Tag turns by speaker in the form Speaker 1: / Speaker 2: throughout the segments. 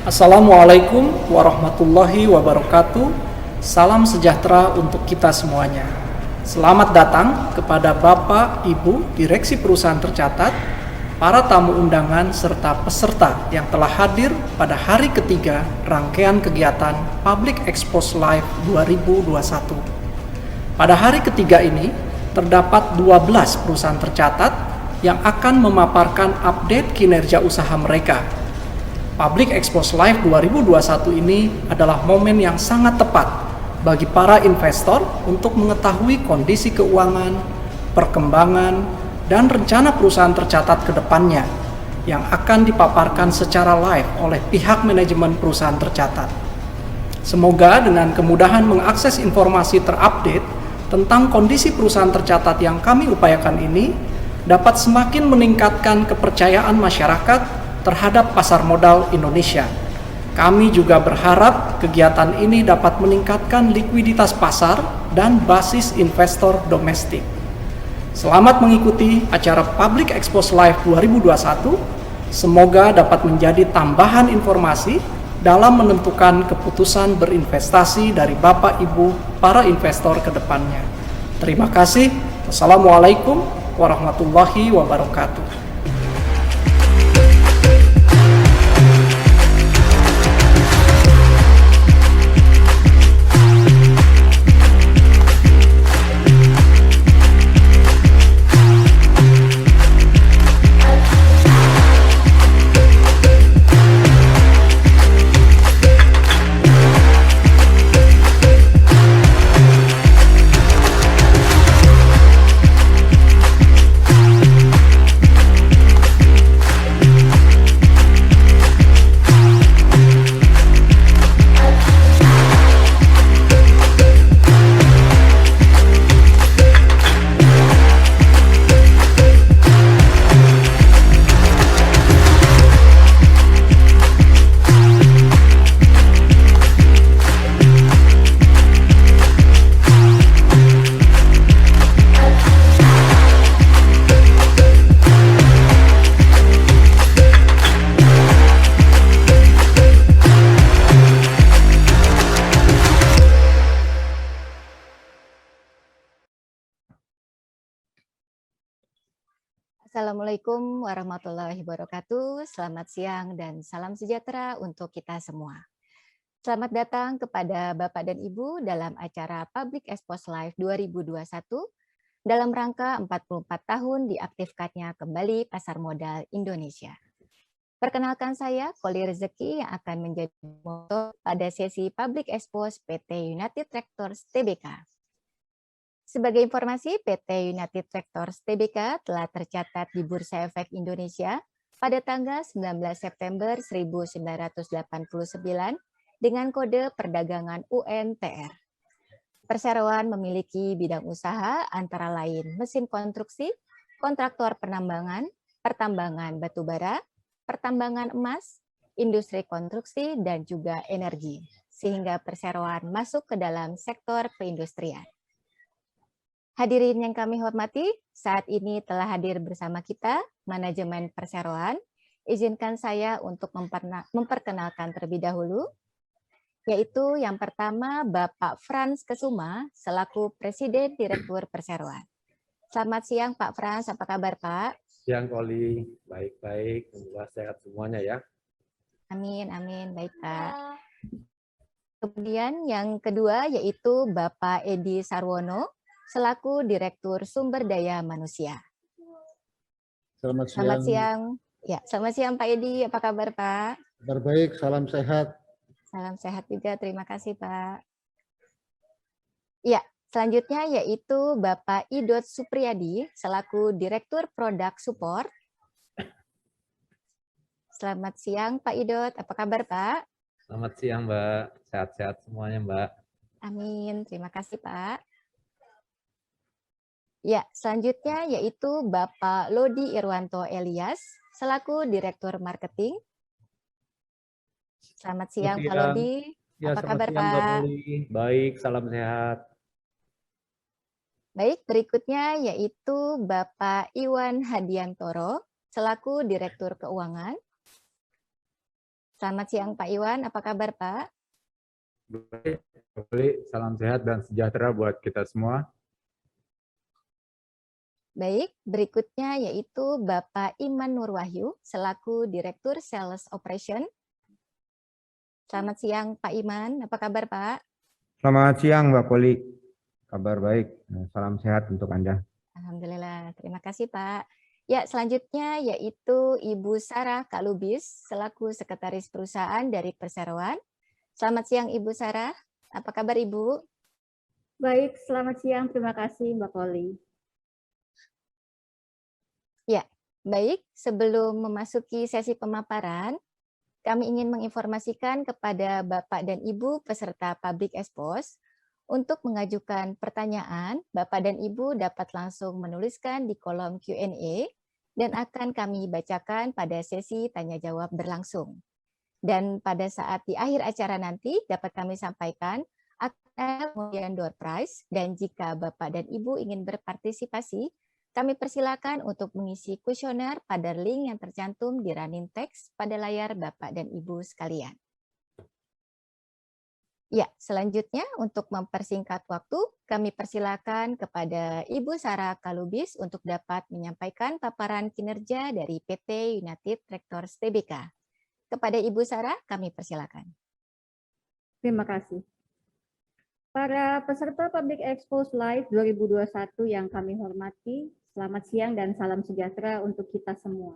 Speaker 1: Assalamualaikum warahmatullahi wabarakatuh. Salam sejahtera untuk kita semuanya. Selamat datang kepada Bapak, Ibu, Direksi Perusahaan Tercatat, para tamu undangan, serta peserta yang telah hadir pada hari ketiga rangkaian kegiatan Public Expose Live 2021. Pada hari ketiga ini, terdapat 12 perusahaan tercatat yang akan memaparkan update kinerja usaha mereka. Public Expose Live 2021 ini adalah momen yang sangat tepat bagi para investor untuk mengetahui kondisi keuangan, perkembangan, dan rencana perusahaan tercatat ke depannya yang akan dipaparkan secara live oleh pihak manajemen perusahaan tercatat. Semoga dengan kemudahan mengakses informasi terupdate tentang kondisi perusahaan tercatat yang kami upayakan ini dapat semakin meningkatkan kepercayaan masyarakat terhadap pasar modal Indonesia. Kami juga berharap kegiatan ini dapat meningkatkan likuiditas pasar dan basis investor domestik. Selamat mengikuti acara Public Expose Live 2021. Semoga dapat menjadi tambahan informasi dalam menentukan keputusan berinvestasi dari Bapak Ibu para investor ke depannya. Terima kasih. Wassalamualaikum warahmatullahi wabarakatuh.
Speaker 2: Assalamualaikum warahmatullahi wabarakatuh. Selamat siang dan salam sejahtera untuk kita semua. Selamat datang kepada Bapak dan Ibu dalam acara Public Expose Live 2021 dalam rangka 44 tahun diaktifkannya kembali pasar modal Indonesia. Perkenalkan saya, Koli Rezeki, yang akan menjadi moderator pada sesi Public Expose PT United Tractors Tbk. Sebagai informasi, PT United Tractors Tbk telah tercatat di Bursa Efek Indonesia pada tanggal 19 September 1989 dengan kode perdagangan UNTR. Perseroan memiliki bidang usaha antara lain mesin konstruksi, kontraktor penambangan, pertambangan batubara, pertambangan emas, industri konstruksi, dan juga energi, sehingga perseroan masuk ke dalam sektor perindustrian. Hadirin yang kami hormati, saat ini telah hadir bersama kita manajemen perseroan. Izinkan saya untuk memperkenalkan terlebih dahulu, yaitu yang pertama Bapak Frans Kesuma selaku Presiden Direktur Perseroan. Selamat siang Pak Frans, apa kabar Pak?
Speaker 3: Siang Koli, baik-baik, semoga sehat semuanya ya.
Speaker 2: Amin, amin, baik Pak. Kemudian yang kedua yaitu Bapak Edi Sarwono selaku Direktur Sumber Daya Manusia. Selamat siang. Ya, selamat siang Pak Edi. Apa kabar Pak?
Speaker 4: Kabar baik, salam sehat.
Speaker 2: Salam sehat juga. Terima kasih Pak. Ya, selanjutnya yaitu Bapak Idot Supriyadi selaku Direktur Produk Support. Selamat siang Pak Idot. Apa kabar Pak?
Speaker 3: Selamat siang Mbak. Sehat-sehat semuanya Mbak.
Speaker 2: Amin. Terima kasih Pak. Ya, selanjutnya yaitu Bapak Lodi Irwanto Elias selaku Direktur Marketing. Selamat siang Pak Lodi.
Speaker 3: Ya,
Speaker 2: apa kabar
Speaker 3: siang,
Speaker 2: Pak?
Speaker 3: Baik, salam sehat.
Speaker 2: Baik, berikutnya yaitu Bapak Iwan Hadiantoro selaku Direktur Keuangan. Selamat siang Pak Iwan, apa kabar Pak?
Speaker 3: Baik, kembali salam sehat dan sejahtera buat kita semua.
Speaker 2: Baik, berikutnya yaitu Bapak Iman Nurwahyu selaku Direktur Sales Operation. Selamat siang Pak Iman, apa kabar Pak?
Speaker 5: Selamat siang Mbak Poli, kabar baik, salam sehat untuk Anda.
Speaker 2: Alhamdulillah, terima kasih Pak. Ya, selanjutnya yaitu Ibu Sarah Kalubis selaku Sekretaris Perusahaan dari Perseroan. Selamat siang Ibu Sarah, apa kabar Ibu?
Speaker 6: Baik, selamat siang. Terima kasih Mbak Poli.
Speaker 2: Ya, baik. Sebelum memasuki sesi pemaparan, kami ingin menginformasikan kepada Bapak dan Ibu peserta Public Expose untuk mengajukan pertanyaan. Bapak dan Ibu dapat langsung menuliskan di kolom Q&A dan akan kami bacakan pada sesi tanya jawab berlangsung. Dan pada saat di akhir acara nanti dapat kami sampaikan akan pemberian door prize, dan jika Bapak dan Ibu ingin berpartisipasi, kami persilakan untuk mengisi kuesioner pada link yang tercantum di running text pada layar Bapak dan Ibu sekalian. Ya, selanjutnya untuk mempersingkat waktu, kami persilakan kepada Ibu Sarah Kalubis untuk dapat menyampaikan paparan kinerja dari PT United Tractors Tbk. Kepada Ibu Sarah, kami persilakan.
Speaker 6: Terima kasih. Para peserta Public Expose Live 2021 yang kami hormati, selamat siang dan salam sejahtera untuk kita semua.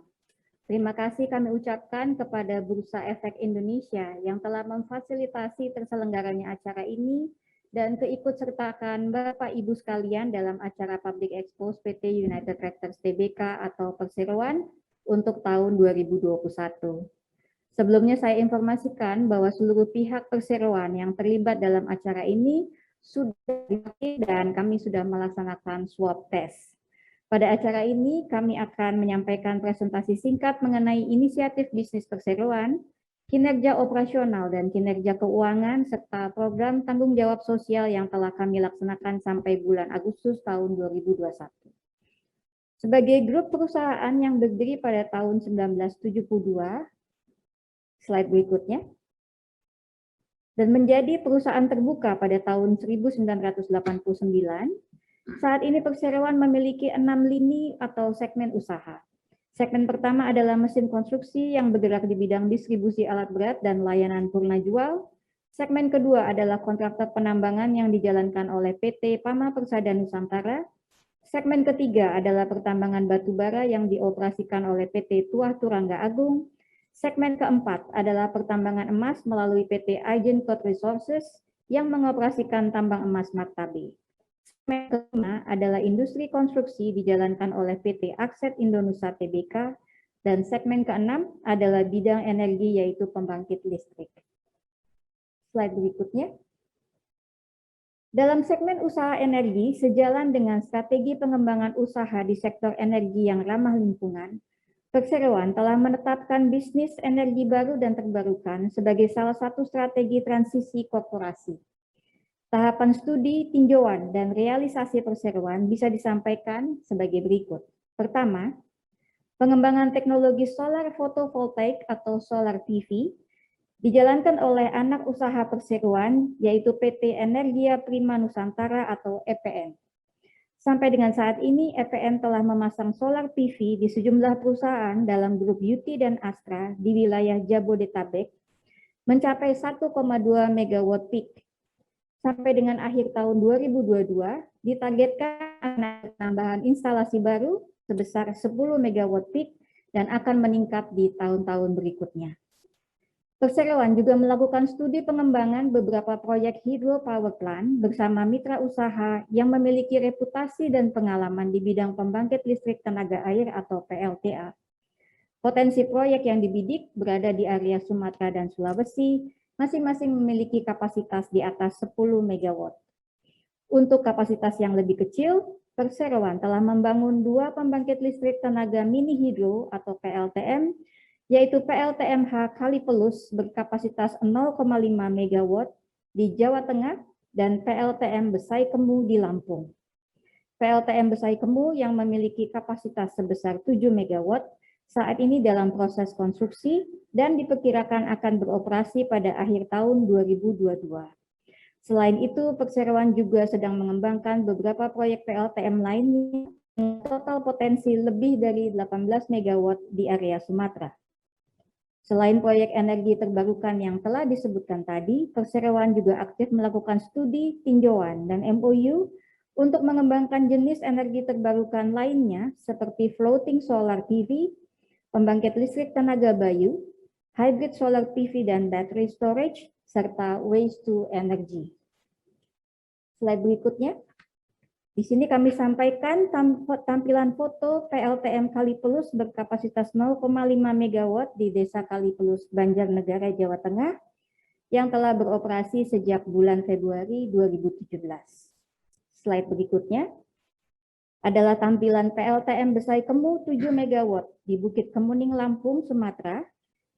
Speaker 6: Terima kasih kami ucapkan kepada Bursa Efek Indonesia yang telah memfasilitasi terselenggaranya acara ini dan keikutsertakan Bapak Ibu sekalian dalam acara Public Expose PT United Tractors Tbk atau Perseroan untuk tahun 2021. Sebelumnya saya informasikan bahwa seluruh pihak perseroan yang terlibat dalam acara ini sudah divaksin dan kami sudah melaksanakan swab test. Pada acara ini kami akan menyampaikan presentasi singkat mengenai inisiatif bisnis perseroan, kinerja operasional dan kinerja keuangan, serta program tanggung jawab sosial yang telah kami laksanakan sampai bulan Agustus tahun 2021. Sebagai grup perusahaan yang berdiri pada tahun 1972, slide berikutnya, dan menjadi perusahaan terbuka pada tahun 1989, saat ini Perseroan memiliki 6 lini atau segmen usaha. Segmen pertama adalah mesin konstruksi yang bergerak di bidang distribusi alat berat dan layanan purna jual. Segmen kedua adalah kontraktor penambangan yang dijalankan oleh PT Pama Persada Nusantara. Segmen ketiga adalah pertambangan batu bara yang dioperasikan oleh PT Tuah Turangga Agung. Segmen keempat adalah pertambangan emas melalui PT Agincourt Resources yang mengoperasikan tambang emas Martabe. Segmen kelima adalah industri konstruksi dijalankan oleh PT Akset Indonesia Tbk, dan segmen keenam adalah bidang energi yaitu pembangkit listrik. Slide berikutnya. Dalam segmen usaha energi, sejalan dengan strategi pengembangan usaha di sektor energi yang ramah lingkungan, Perseroan telah menetapkan bisnis energi baru dan terbarukan sebagai salah satu strategi transisi korporasi. Tahapan studi, tinjauan, dan realisasi perseroan bisa disampaikan sebagai berikut. Pertama, pengembangan teknologi solar fotovoltaik atau solar PV dijalankan oleh anak usaha perseroan, yaitu PT Energia Prima Nusantara atau EPN. Sampai dengan saat ini, EPN telah memasang solar PV di sejumlah perusahaan dalam grup UT dan Astra di wilayah Jabodetabek, mencapai 1,2 MW peak. Sampai dengan akhir tahun 2022, ditargetkan ada tambahan instalasi baru sebesar 10 MW peak dan akan meningkat di tahun-tahun berikutnya. Perseroan juga melakukan studi pengembangan beberapa proyek hydropower plant bersama mitra usaha yang memiliki reputasi dan pengalaman di bidang pembangkit listrik tenaga air atau PLTA. Potensi proyek yang dibidik berada di area Sumatera dan Sulawesi, masing-masing memiliki kapasitas di atas 10 MW. Untuk kapasitas yang lebih kecil, Perseroan telah membangun 2 pembangkit listrik tenaga mini hidro atau PLTM, yaitu PLTMH Kalipelus berkapasitas 0,5 MW di Jawa Tengah dan PLTM Besai Kemu di Lampung. PLTM Besai Kemu yang memiliki kapasitas sebesar 7 MW saat ini dalam proses konstruksi dan diperkirakan akan beroperasi pada akhir tahun 2022. Selain itu, perseroan juga sedang mengembangkan beberapa proyek PLTM lainnya dengan total potensi lebih dari 18 MW di area Sumatera. Selain proyek energi terbarukan yang telah disebutkan tadi, perseroan juga aktif melakukan studi, tinjauan, dan MOU untuk mengembangkan jenis energi terbarukan lainnya seperti floating solar PV, pembangkit listrik tenaga bayu, hybrid solar PV dan battery storage, serta waste to energy. Slide berikutnya. Di sini kami sampaikan tampilan foto PLTM Kalipelus berkapasitas 0,5 MW di Desa Kalipelus, Banjarnegara, Jawa Tengah, yang telah beroperasi sejak bulan Februari 2017. Slide berikutnya adalah tampilan PLTM Besai Kemu 7 MW di Bukit Kemuning, Lampung, Sumatera,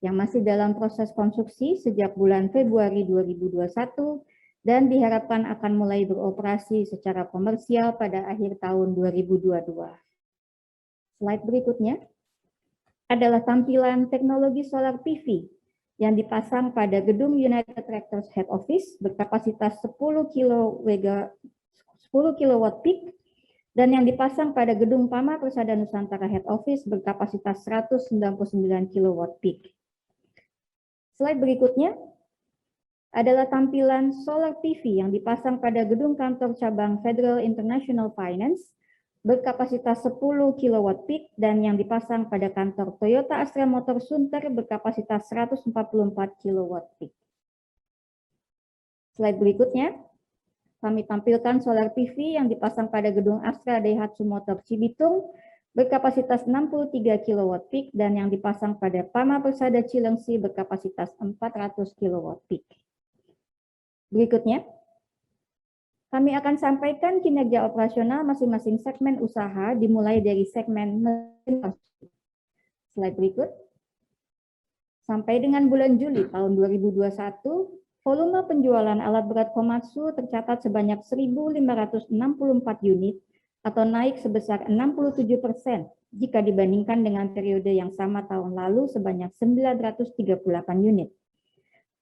Speaker 6: yang masih dalam proses konstruksi sejak bulan Februari 2021, dan diharapkan akan mulai beroperasi secara komersial pada akhir tahun 2022. Slide berikutnya adalah tampilan teknologi solar PV yang dipasang pada gedung United Tractors Head Office berkapasitas 10 kW peak dan yang dipasang pada gedung Pama Persada Nusantara Head Office berkapasitas 199 kW peak. Slide berikutnya adalah tampilan solar PV yang dipasang pada gedung kantor cabang Federal International Finance berkapasitas 10 kW peak dan yang dipasang pada kantor Toyota Astra Motor Sunter berkapasitas 144 kW peak. Slide berikutnya, kami tampilkan solar PV yang dipasang pada gedung Astra Daihatsu Motor Cibitung berkapasitas 63 kW peak dan yang dipasang pada Pama Persada Cilengsi berkapasitas 400 kW peak. Berikutnya, kami akan sampaikan kinerja operasional masing-masing segmen usaha dimulai dari segmen mesin. Slide berikut. Sampai dengan bulan Juli tahun 2021, volume penjualan alat berat Komatsu tercatat sebanyak 1.564 unit atau naik sebesar 67% jika dibandingkan dengan periode yang sama tahun lalu sebanyak 938 unit.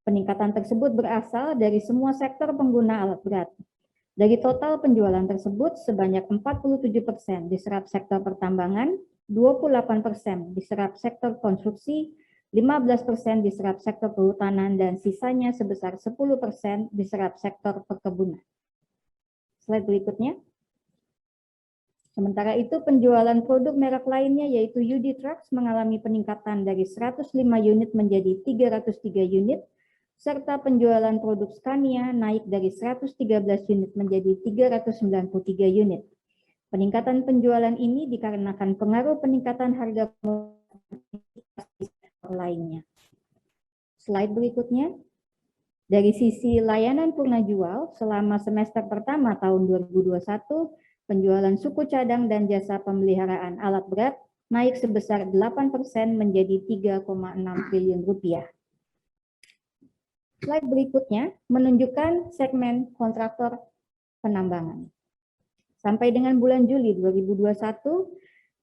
Speaker 6: Peningkatan tersebut berasal dari semua sektor pengguna alat berat. Dari total penjualan tersebut, sebanyak 47% diserap sektor pertambangan, 28% diserap sektor konstruksi, 15% diserap sektor kehutanan, dan sisanya sebesar 10% diserap sektor perkebunan. Slide berikutnya. Sementara itu, penjualan produk merek lainnya yaitu UD Trucks mengalami peningkatan dari 105 unit menjadi 303 unit, serta penjualan produk Scania naik dari 113 unit menjadi 393 unit. Peningkatan penjualan ini dikarenakan pengaruh peningkatan harga lainnya. Slide berikutnya. Dari sisi layanan purna jual, selama semester pertama tahun 2021, penjualan suku cadang dan jasa pemeliharaan alat berat naik sebesar 8% menjadi 3,6 triliun rupiah. Slide berikutnya menunjukkan segmen kontraktor penambangan. Sampai dengan bulan Juli 2021,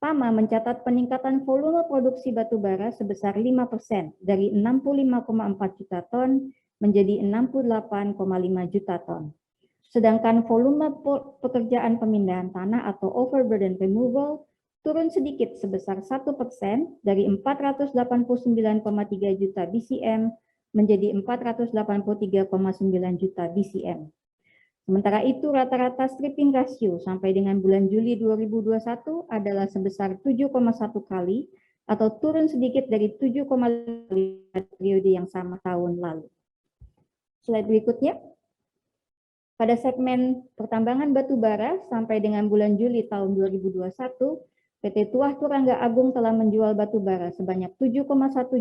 Speaker 6: PAMA mencatat peningkatan volume produksi batubara sebesar 5% dari 65,4 juta ton menjadi 68,5 juta ton. Sedangkan volume pekerjaan pemindahan tanah atau overburden removal turun sedikit sebesar 1% dari 489,3 juta BCM menjadi 483,9 juta BCM. Sementara itu rata-rata stripping ratio sampai dengan bulan Juli 2021 adalah sebesar 7,1 kali atau turun sedikit dari 7,5 periode yang sama tahun lalu. Slide berikutnya. Pada segmen pertambangan batubara sampai dengan bulan Juli tahun 2021, PT Tuah Turangga Agung telah menjual batubara sebanyak 7,1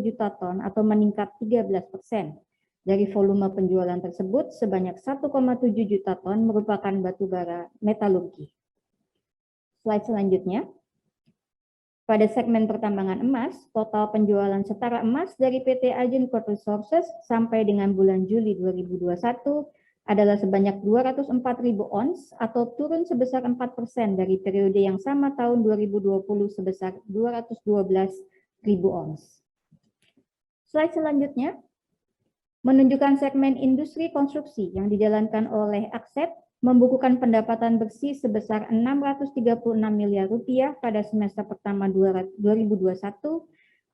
Speaker 6: juta ton atau meningkat 13%. Dari volume penjualan tersebut, sebanyak 1,7 juta ton merupakan batubara metalurgi. Slide selanjutnya. Pada segmen pertambangan emas, total penjualan setara emas dari PT Agincourt Resources sampai dengan bulan Juli 2021 adalah sebanyak 204.000 ons atau turun sebesar 4% dari periode yang sama tahun 2020 sebesar 212,5 ons. Slide selanjutnya menunjukkan segmen industri konstruksi yang dijalankan oleh Aksep membukukan pendapatan bersih sebesar 636 miliar rupiah pada semester pertama 2021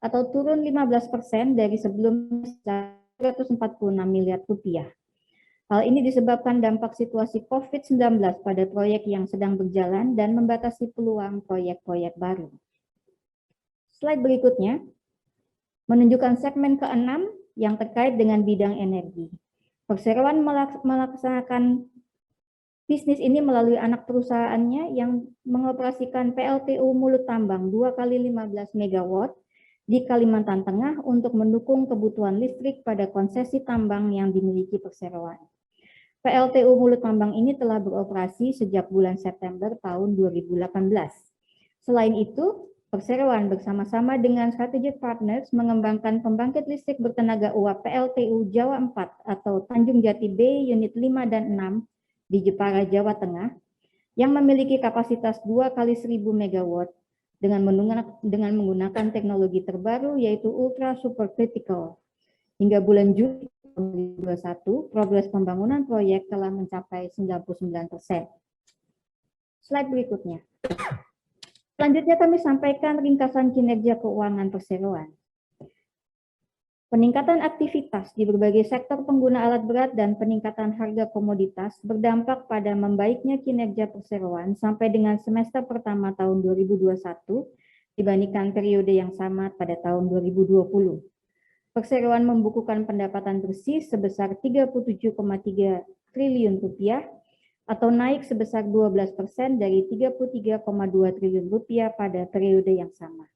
Speaker 6: atau turun 15% dari sebelumnya 146 miliar rupiah. Hal ini disebabkan dampak situasi COVID-19 pada proyek yang sedang berjalan dan membatasi peluang proyek-proyek baru. Slide berikutnya menunjukkan segmen ke-6 yang terkait dengan bidang energi. Perseroan melaksanakan bisnis ini melalui anak perusahaannya yang mengoperasikan PLTU Mulut Tambang 2 kali 15 MW di Kalimantan Tengah untuk mendukung kebutuhan listrik pada konsesi tambang yang dimiliki perseroan. PLTU Mulut Tambang ini telah beroperasi sejak bulan September tahun 2018. Selain itu, perseroan bersama-sama dengan strategic partners mengembangkan pembangkit listrik bertenaga uap PLTU Jawa 4 atau Tanjung Jati B unit 5 dan 6 di Jepara, Jawa Tengah, yang memiliki kapasitas 2 kali 1000 MW dengan menggunakan teknologi terbaru yaitu ultra supercritical. Hingga bulan Juli 2021, progres pembangunan proyek telah mencapai 99%. Slide berikutnya. Selanjutnya kami sampaikan ringkasan kinerja keuangan perseroan. Peningkatan aktivitas di berbagai sektor pengguna alat berat dan peningkatan harga komoditas berdampak pada membaiknya kinerja perseroan sampai dengan semester pertama tahun 2021 dibandingkan periode yang sama pada tahun 2020. Perseroan membukukan pendapatan bersih sebesar 37,3 triliun rupiah atau naik sebesar 12% dari 33,2 triliun rupiah pada periode yang sama.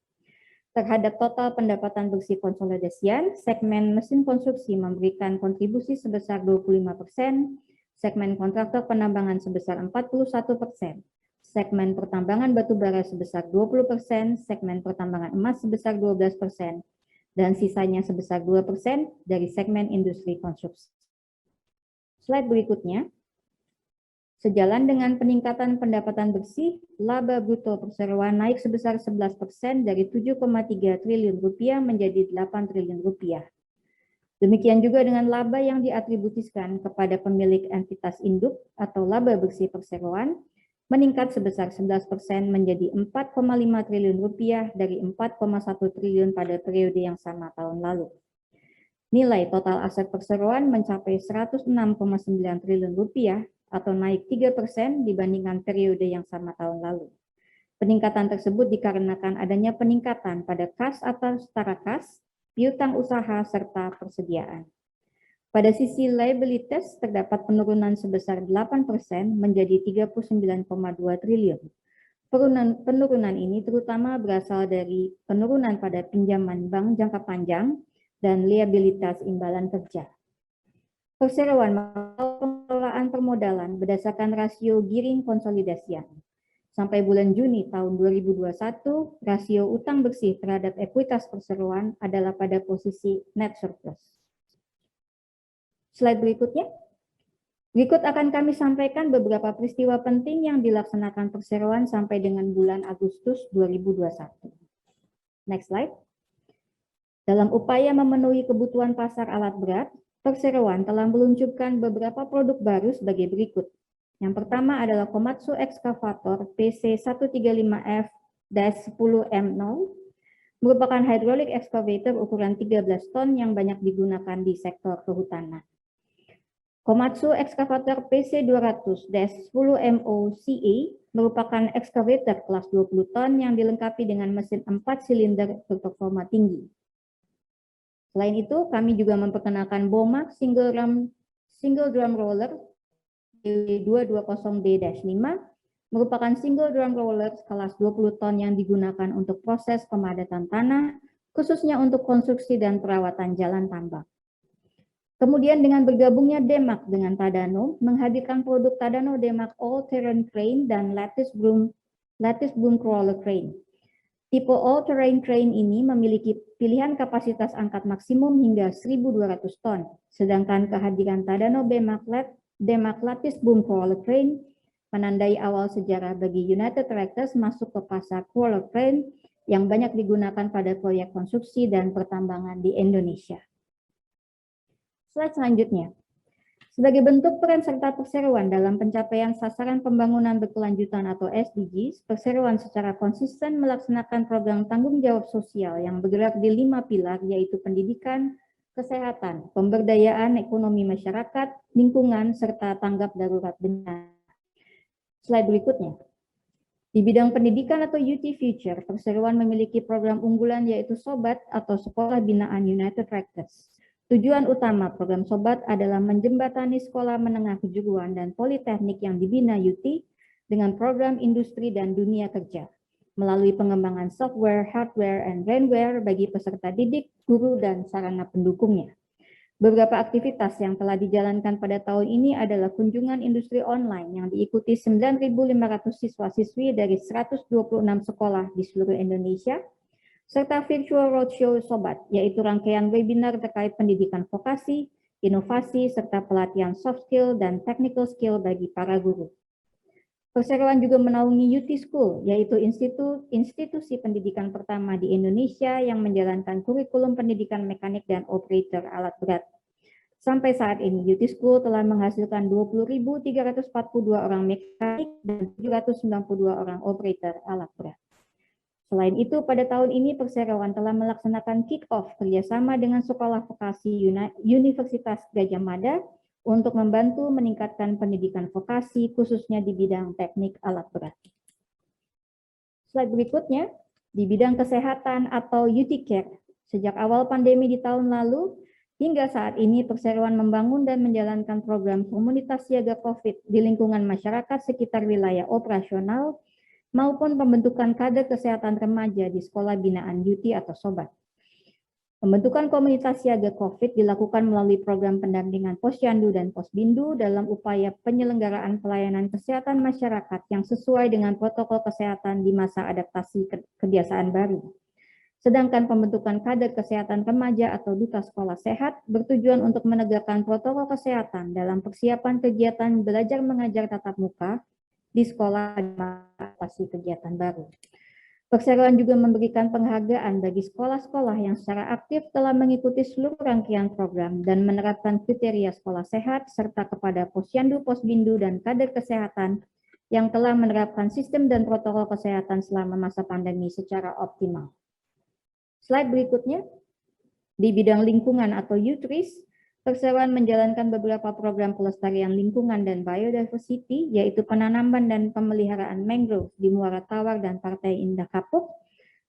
Speaker 6: Terhadap total pendapatan bersih konsolidasian, segmen mesin konstruksi memberikan kontribusi sebesar 25%, segmen kontraktor penambangan sebesar 41%, segmen pertambangan batubara sebesar 20%, segmen pertambangan emas sebesar 12%, dan sisanya sebesar 2% dari segmen industri konstruksi. Slide berikutnya. Sejalan dengan peningkatan pendapatan bersih, laba bruto perseroan naik sebesar 11% dari 7,3 triliun rupiah menjadi 8 triliun rupiah. Demikian juga dengan laba yang diatribusikan kepada pemilik entitas induk atau laba bersih perseroan meningkat sebesar 11% menjadi 4,5 triliun rupiah dari 4,1 triliun pada periode yang sama tahun lalu. Nilai total aset perseroan mencapai 106,9 triliun rupiah atau naik 3% dibandingkan periode yang sama tahun lalu. Peningkatan tersebut dikarenakan adanya peningkatan pada kas atau setara kas, piutang usaha, serta persediaan. Pada sisi liabilities terdapat penurunan sebesar 8% menjadi 39,2 triliun. Penurunan ini terutama berasal dari penurunan pada pinjaman bank jangka panjang dan liabilitas imbalan kerja. Perseroan pengelolaan permodalan berdasarkan rasio giring konsolidasian. Sampai bulan Juni tahun 2021, rasio utang bersih terhadap ekuitas perseroan adalah pada posisi net surplus. Slide berikutnya. Berikut akan kami sampaikan beberapa peristiwa penting yang dilaksanakan perseroan sampai dengan bulan Agustus 2021. Next slide. Dalam upaya memenuhi kebutuhan pasar alat berat, Perseroan telah meluncurkan beberapa produk baru sebagai berikut. Yang pertama adalah Komatsu Excavator PC135F-10M0, merupakan hydraulic excavator ukuran 13 ton yang banyak digunakan di sektor kehutanan. Komatsu Excavator PC200-10MO CE merupakan excavator kelas 20 ton yang dilengkapi dengan mesin 4 silinder berperforma tinggi. Selain itu, kami juga memperkenalkan Bomax Single Drum Roller D220D-5, merupakan single drum roller kelas 20 ton yang digunakan untuk proses pemadatan tanah, khususnya untuk konstruksi dan perawatan jalan tambang. Kemudian dengan bergabungnya Demak dengan Tadano, menghadirkan produk Tadano Demak All-Terrain Crane dan Lattice Boom Crawler Crane. Tipe all-terrain crane ini memiliki pilihan kapasitas angkat maksimum hingga 1.200 ton, sedangkan kehadiran Tadano Demak Lattice Boom Crawler Crane menandai awal sejarah bagi United Tractors masuk ke pasar crawler crane yang banyak digunakan pada proyek konstruksi dan pertambangan di Indonesia. Slide selanjutnya. Sebagai bentuk peran serta perseroan dalam pencapaian sasaran pembangunan berkelanjutan atau SDGs, perseroan secara konsisten melaksanakan program tanggung jawab sosial yang bergerak di 5 pilar, yaitu pendidikan, kesehatan, pemberdayaan ekonomi masyarakat, lingkungan, serta tanggap darurat bencana. Slide berikutnya. Di bidang pendidikan atau UT Future, perseroan memiliki program unggulan yaitu SOBAT atau Sekolah Binaan United Rectors. Tujuan utama program SOBAT adalah menjembatani sekolah menengah kejuruan dan politeknik yang dibina UT dengan program industri dan dunia kerja, melalui pengembangan software, hardware, and brainware bagi peserta didik, guru, dan sarana pendukungnya. Beberapa aktivitas yang telah dijalankan pada tahun ini adalah kunjungan industri online yang diikuti 9.500 siswa-siswi dari 126 sekolah di seluruh Indonesia, serta virtual roadshow SOBAT, yaitu rangkaian webinar terkait pendidikan vokasi, inovasi, serta pelatihan soft skill dan technical skill bagi para guru. Perseroan juga menaungi UT School, yaitu institusi pendidikan pertama di Indonesia yang menjalankan kurikulum pendidikan mekanik dan operator alat berat. Sampai saat ini, UT School telah menghasilkan 20.342 orang mekanik dan 792 orang operator alat berat. Selain itu, pada tahun ini perseroan telah melaksanakan kick-off kerjasama dengan Sekolah Vokasi Universitas Gadjah Mada untuk membantu meningkatkan pendidikan vokasi khususnya di bidang teknik alat berat. Slide berikutnya, di bidang kesehatan atau UT Care. Sejak awal pandemi di tahun lalu, hingga saat ini perseroan membangun dan menjalankan program komunitas siaga COVID di lingkungan masyarakat sekitar wilayah operasional maupun pembentukan kader kesehatan remaja di sekolah binaan UT atau SOBAT. Pembentukan komunitas siaga COVID dilakukan melalui program pendampingan Posyandu dan Posbindu dalam upaya penyelenggaraan pelayanan kesehatan masyarakat yang sesuai dengan protokol kesehatan di masa adaptasi kebiasaan baru. Sedangkan pembentukan kader kesehatan remaja atau duta sekolah sehat bertujuan untuk menegakkan protokol kesehatan dalam persiapan kegiatan belajar mengajar tatap muka di sekolah adaptasi kegiatan baru. Perseroan juga memberikan penghargaan bagi sekolah-sekolah yang secara aktif telah mengikuti seluruh rangkaian program dan menerapkan kriteria sekolah sehat, serta kepada Posyandu, Posbindu, dan kader kesehatan yang telah menerapkan sistem dan protokol kesehatan selama masa pandemi secara optimal. Slide berikutnya, di bidang lingkungan atau UTRIS, perseroan menjalankan beberapa program pelestarian lingkungan dan biodiversity, yaitu penanaman dan pemeliharaan mangrove di Muara Tawar dan Partai Indah Kapuk,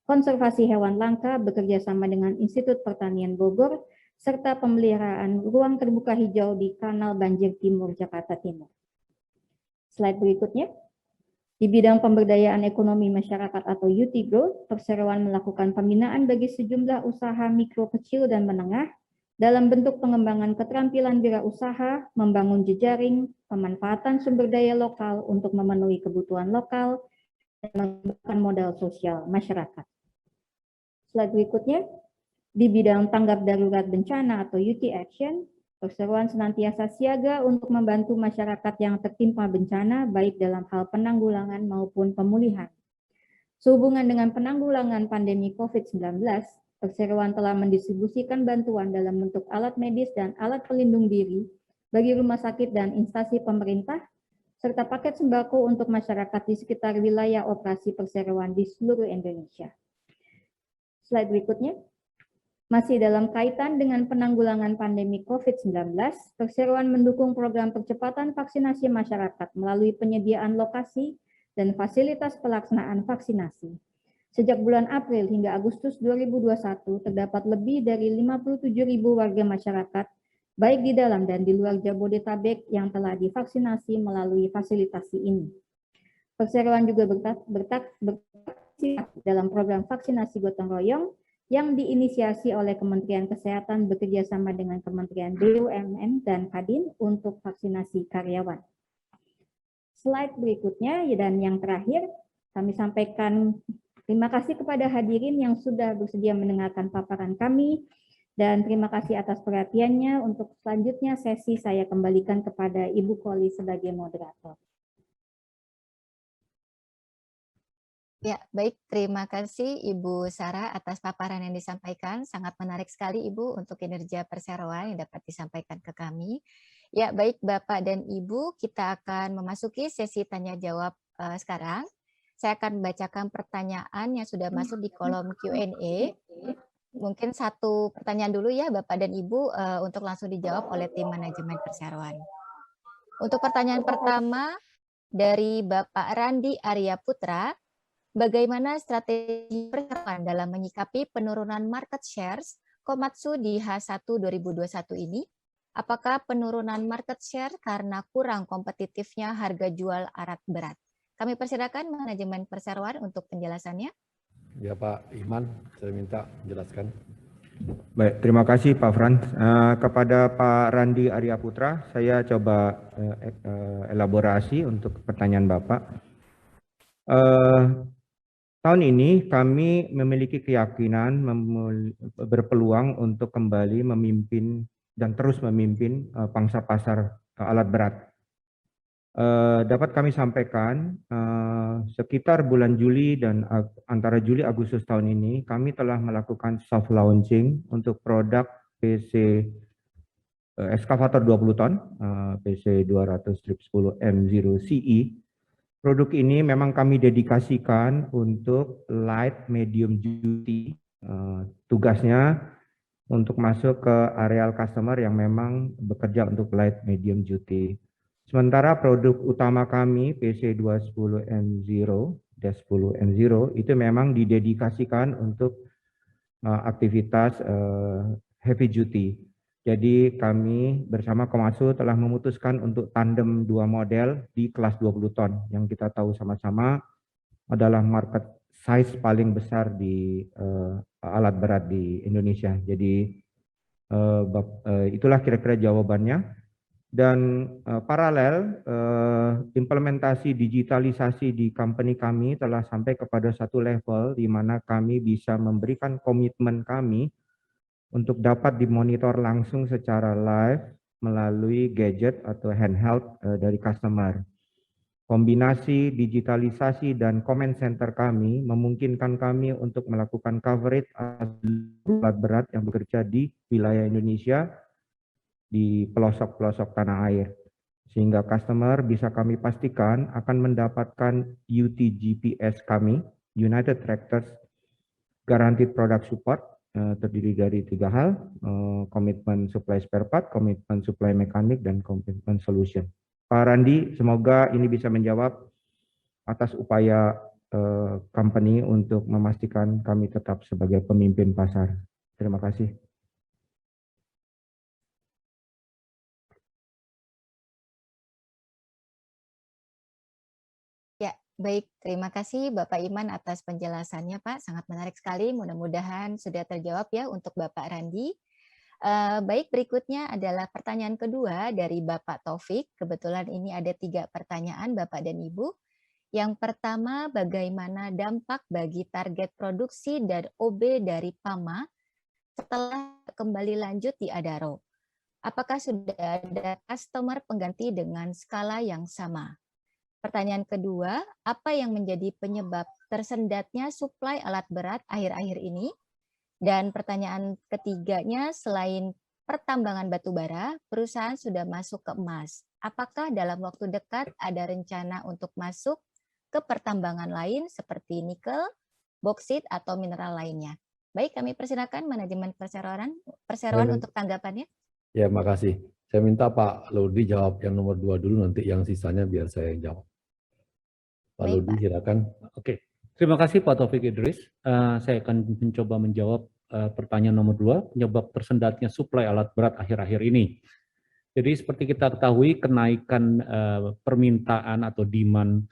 Speaker 6: konservasi hewan langka bekerjasama dengan Institut Pertanian Bogor, serta pemeliharaan ruang terbuka hijau di Kanal Banjir Timur, Jakarta Timur. Slide berikutnya. Di bidang pemberdayaan ekonomi masyarakat atau UT Growth, perseroan melakukan pembinaan bagi sejumlah usaha mikro, kecil, dan menengah dalam bentuk pengembangan keterampilan wirausaha, membangun jejaring, pemanfaatan sumber daya lokal untuk memenuhi kebutuhan lokal, dan mengembangkan modal sosial masyarakat. Slide berikutnya, di bidang tanggap darurat bencana atau UT Action, perseroan senantiasa siaga untuk membantu masyarakat yang tertimpa bencana, baik dalam hal penanggulangan maupun pemulihan. Sehubungan dengan penanggulangan pandemi COVID-19, perseroan telah mendistribusikan bantuan dalam bentuk alat medis dan alat pelindung diri bagi rumah sakit dan instansi pemerintah, serta paket sembako untuk masyarakat di sekitar wilayah operasi perseroan di seluruh Indonesia. Slide berikutnya. Masih dalam kaitan dengan penanggulangan pandemi COVID-19, perseroan mendukung program percepatan vaksinasi masyarakat melalui penyediaan lokasi dan fasilitas pelaksanaan vaksinasi. Sejak bulan April hingga Agustus 2021, terdapat lebih dari 57.000 warga masyarakat, baik di dalam dan di luar Jabodetabek, yang telah divaksinasi melalui fasilitas ini. Perseroan juga berpartisipasi dalam program vaksinasi gotong royong yang diinisiasi oleh Kementerian Kesehatan bekerjasama dengan Kementerian BUMN dan Kadin untuk vaksinasi karyawan. Slide berikutnya dan yang terakhir, kami sampaikan terima kasih kepada hadirin yang sudah bersedia mendengarkan paparan kami, dan terima kasih atas perhatiannya. Untuk selanjutnya sesi saya kembalikan kepada Ibu Koli sebagai moderator.
Speaker 2: Ya, baik. Terima kasih Ibu Sarah atas paparan yang disampaikan. Sangat menarik sekali Ibu untuk kinerja perseroan yang dapat disampaikan ke kami. Ya, baik Bapak dan Ibu, kita akan memasuki sesi tanya jawab sekarang. Saya akan membacakan pertanyaan yang sudah masuk di kolom Q&A. Mungkin satu pertanyaan dulu ya Bapak dan Ibu untuk langsung dijawab oleh tim manajemen perseroan. Untuk pertanyaan pertama dari Bapak Randi Arya Putra, bagaimana strategi perseroan dalam menyikapi penurunan market shares Komatsu di H1 2021 ini? Apakah penurunan market share karena kurang kompetitifnya harga jual alat berat? Kami persilakan manajemen perseroan untuk penjelasannya.
Speaker 7: Ya Pak Iman, saya minta menjelaskan.
Speaker 5: Baik, terima kasih Pak Frans. Kepada Pak Randi Arya Putra, saya coba elaborasi untuk pertanyaan Bapak. Tahun ini kami memiliki keyakinan berpeluang untuk kembali memimpin dan terus memimpin pangsa pasar alat berat. Dapat kami sampaikan sekitar bulan Juli dan antara Juli Agustus tahun ini kami telah melakukan soft launching untuk produk PC eskavator 20 ton PC 200-10 M0 CE. Produk ini memang kami dedikasikan untuk light medium duty. Tugasnya untuk masuk ke areal customer yang memang bekerja untuk light medium duty. Sementara produk utama kami PC 210 M0, -10 M0 itu memang didedikasikan untuk aktivitas heavy duty. Jadi kami bersama Komatsu telah memutuskan untuk tandem 2 model di kelas 20 ton yang kita tahu sama-sama adalah market size paling besar di alat berat di Indonesia. Jadi itulah kira-kira jawabannya. Dan paralel implementasi digitalisasi di company kami telah sampai kepada satu level di mana kami bisa memberikan komitmen kami untuk dapat dimonitor langsung secara live melalui gadget atau handheld dari customer. Kombinasi digitalisasi dan comment center kami memungkinkan kami untuk melakukan coverage alat berat yang bekerja di wilayah Indonesia di pelosok-pelosok tanah air. Sehingga customer bisa kami pastikan akan mendapatkan UTGPS kami, United Tractors Guaranteed Product Support, terdiri dari 3 hal, komitmen supply spare part, komitmen supply mekanik, dan komitmen solution. Pak Randi, semoga ini bisa menjawab atas upaya company untuk memastikan kami tetap sebagai pemimpin pasar. Terima kasih.
Speaker 2: Ya, baik. Terima kasih Bapak Iman atas penjelasannya, Pak. Sangat menarik sekali. Mudah-mudahan sudah terjawab ya untuk Bapak Randi. Baik, berikutnya adalah pertanyaan kedua dari Bapak Taufik. Kebetulan ini ada 3 pertanyaan Bapak dan Ibu. Yang pertama, bagaimana dampak bagi target produksi dan OB dari PAMA setelah kembali lanjut di Adaro? Apakah sudah ada customer pengganti dengan skala yang sama? Pertanyaan kedua, apa yang menjadi penyebab tersendatnya suplai alat berat akhir-akhir ini? Dan pertanyaan ketiganya, selain pertambangan batu bara, perusahaan sudah masuk ke emas. Apakah dalam waktu dekat ada rencana untuk masuk ke pertambangan lain seperti nikel, boksit, atau mineral lainnya? Baik, kami persilakan manajemen perseroan untuk tanggapannya.
Speaker 7: Ya, makasih. Saya minta Pak Lodi jawab yang nomor 2 dulu, nanti yang sisanya biar saya yang jawab. Pak
Speaker 2: Baik,
Speaker 7: Lodi, silakan.
Speaker 8: Oke, terima kasih Pak Taufik Idris. Saya akan mencoba menjawab pertanyaan nomor 2, penyebab tersendatnya suplai alat berat akhir-akhir ini. Jadi seperti kita ketahui, kenaikan permintaan atau demand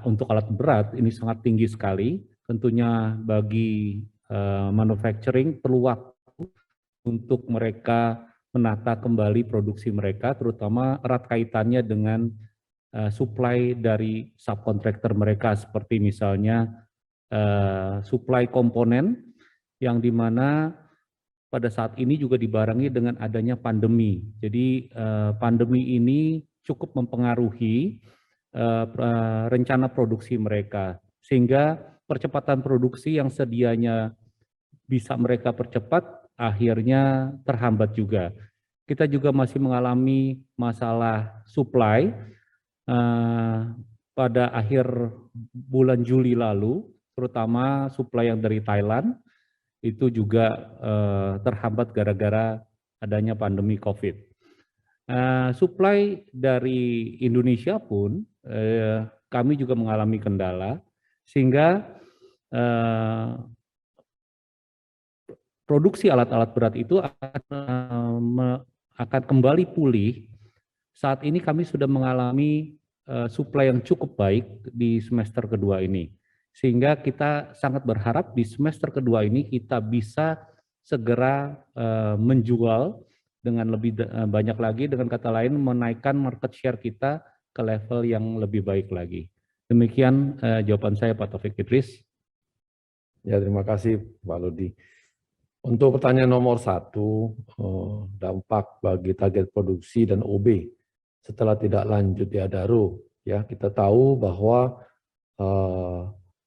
Speaker 8: untuk alat berat ini sangat tinggi sekali. Tentunya bagi manufacturing perlu waktu untuk mereka menata kembali produksi mereka, terutama erat kaitannya dengan supply dari subkontraktor mereka, seperti misalnya supply komponen yang dimana pada saat ini juga dibarengi dengan adanya pandemi. Jadi pandemi ini cukup mempengaruhi rencana produksi mereka. sehingga percepatan produksi yang sedianya bisa mereka percepat akhirnya terhambat juga. Kita juga masih mengalami masalah supply pada akhir bulan Juli lalu, terutama supply yang dari Thailand itu juga terhambat gara-gara adanya pandemi COVID. Supply dari Indonesia pun kami juga mengalami kendala, sehingga produksi alat-alat berat itu akan kembali pulih. Saat ini kami sudah mengalami supply yang cukup baik di semester kedua ini. Sehingga kita sangat berharap di semester kedua ini kita bisa segera menjual dengan lebih banyak lagi, dengan kata lain menaikkan market share kita ke level yang lebih baik lagi. Demikian jawaban saya, Pak Taufik Idris.
Speaker 7: Ya, terima kasih Pak Lodi. Untuk pertanyaan nomor 1, dampak bagi target produksi dan OB setelah tidak lanjut di Adaro. Ya, kita tahu bahwa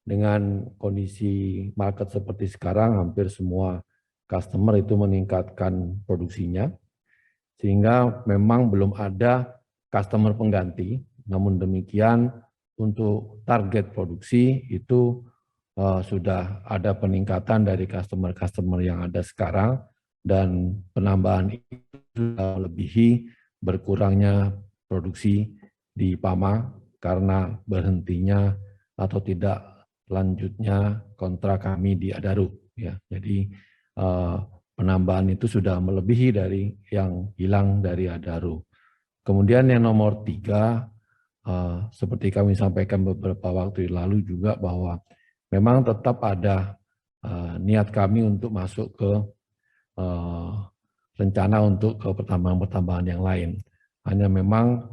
Speaker 7: dengan kondisi market seperti sekarang, hampir semua customer itu meningkatkan produksinya, sehingga memang belum ada customer pengganti. Namun demikian, untuk target produksi itu sudah ada peningkatan dari customer-customer yang ada sekarang, dan penambahan itu sudah melebihi berkurangnya produksi di PAMA karena berhentinya atau tidak lanjutnya kontrak kami di Adaro. Ya, jadi penambahan itu sudah melebihi dari yang hilang dari Adaro. Kemudian yang nomor 3, seperti kami sampaikan beberapa waktu lalu juga, bahwa memang tetap ada niat kami untuk masuk ke rencana untuk ke pertambangan-pertambangan yang lain. Hanya memang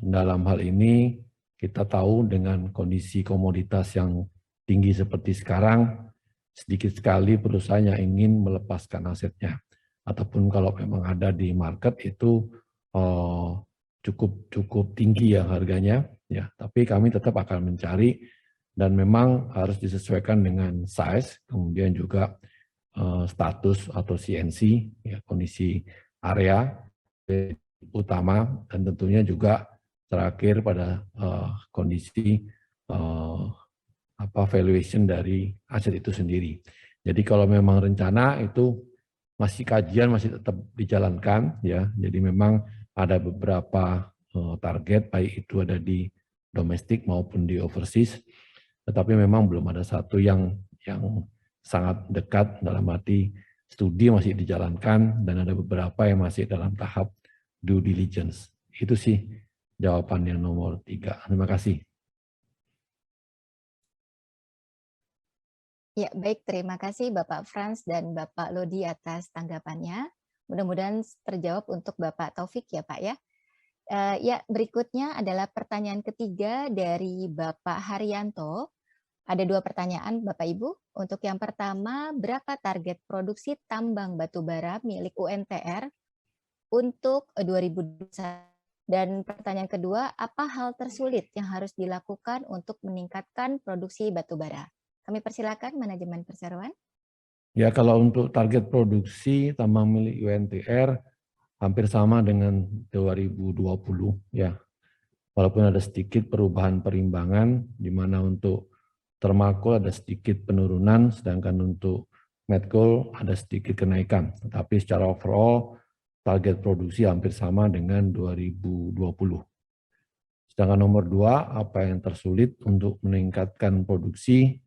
Speaker 7: dalam hal ini kita tahu dengan kondisi komoditas yang tinggi seperti sekarang, sedikit sekali perusahaan yang ingin melepaskan asetnya. Ataupun kalau memang ada di market itu cukup tinggi ya harganya, ya. Tapi kami tetap akan mencari, dan memang harus disesuaikan dengan size, kemudian juga status atau CNC, ya, kondisi area utama, dan tentunya juga terakhir pada kondisi valuation dari aset itu sendiri. Jadi kalau memang rencana itu masih kajian, masih tetap dijalankan, ya. Jadi memang ada beberapa target, baik itu ada di domestik maupun di overseas, tetapi memang belum ada satu yang sangat dekat, dalam arti studi masih dijalankan, dan ada beberapa yang masih dalam tahap due diligence. Itu sih jawaban yang nomor 3. Terima kasih.
Speaker 2: Ya, baik. Terima kasih Bapak Frans dan Bapak Lodi atas tanggapannya. Mudah-mudahan terjawab untuk Bapak Taufik ya Pak ya. Ya, berikutnya adalah pertanyaan ketiga dari Bapak Haryanto. Ada 2 pertanyaan Bapak Ibu. Untuk yang pertama, berapa target produksi tambang batubara milik UNTR untuk 2021? Dan pertanyaan kedua, apa hal tersulit yang harus dilakukan untuk meningkatkan produksi batubara? Kami persilakan manajemen perseroan.
Speaker 7: Ya, kalau untuk target produksi tambang milik UNTR hampir sama dengan 2020 ya. Walaupun ada sedikit perubahan perimbangan, di mana untuk thermal coal ada sedikit penurunan, sedangkan untuk met coal ada sedikit kenaikan. Tetapi secara overall target produksi hampir sama dengan 2020. Sedangkan nomor 2, apa yang tersulit untuk meningkatkan produksi?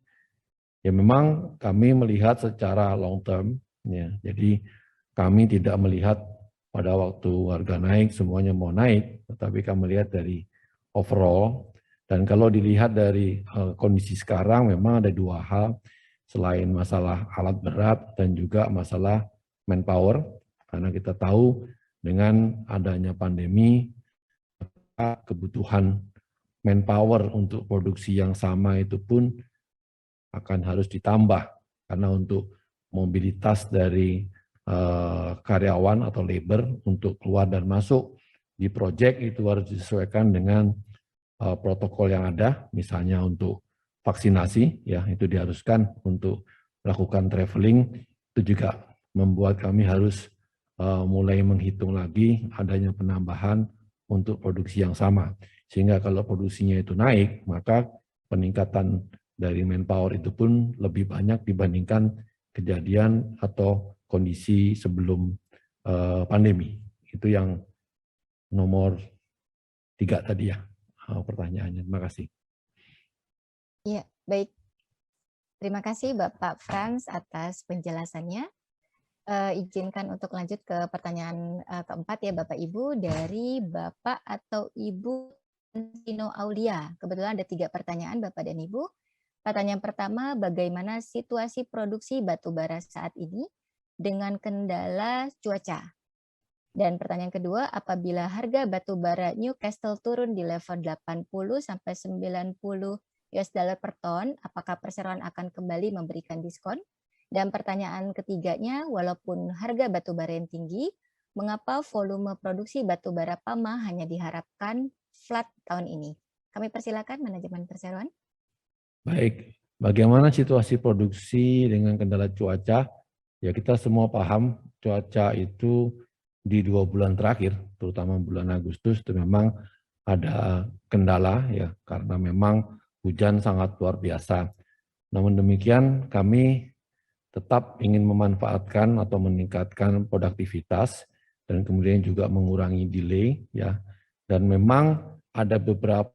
Speaker 7: Ya memang kami melihat secara long term, ya. Jadi kami tidak melihat pada waktu harga naik semuanya mau naik, tetapi kami melihat dari overall. Dan kalau dilihat dari kondisi sekarang, memang ada 2 hal, selain masalah alat berat dan juga masalah manpower, karena kita tahu dengan adanya pandemi, kebutuhan manpower untuk produksi yang sama itu pun akan harus ditambah, karena untuk mobilitas dari karyawan atau labor untuk keluar dan masuk di proyek itu harus disesuaikan dengan protokol yang ada, misalnya untuk vaksinasi, ya itu diharuskan untuk melakukan traveling, itu juga membuat kami harus mulai menghitung lagi adanya penambahan untuk produksi yang sama. Sehingga kalau produksinya itu naik, maka peningkatan dari manpower itu pun lebih banyak dibandingkan kejadian atau kondisi sebelum pandemi. Itu yang nomor 3 tadi ya pertanyaannya. Terima kasih.
Speaker 2: Iya, baik. Terima kasih Bapak Frans atas penjelasannya. Izinkan untuk lanjut ke pertanyaan keempat ya Bapak Ibu, dari Bapak atau Ibu Tino Aulia. Kebetulan ada 3 pertanyaan Bapak dan Ibu. Pertanyaan pertama, bagaimana situasi produksi batu bara saat ini dengan kendala cuaca? Dan pertanyaan kedua, apabila harga batu bara Newcastle turun di level 80 sampai 90 US dollar per ton, apakah perseroan akan kembali memberikan diskon? Dan pertanyaan ketiganya, walaupun harga batu bara yang tinggi, mengapa volume produksi batu bara PAMA hanya diharapkan flat tahun ini? Kami persilakan manajemen perseroan.
Speaker 7: Baik, bagaimana situasi produksi dengan kendala cuaca? Ya kita semua paham cuaca itu di 2 bulan terakhir, terutama bulan Agustus itu memang ada kendala ya karena memang hujan sangat luar biasa. Namun demikian kami tetap ingin memanfaatkan atau meningkatkan produktivitas dan kemudian juga mengurangi delay ya. Dan memang ada beberapa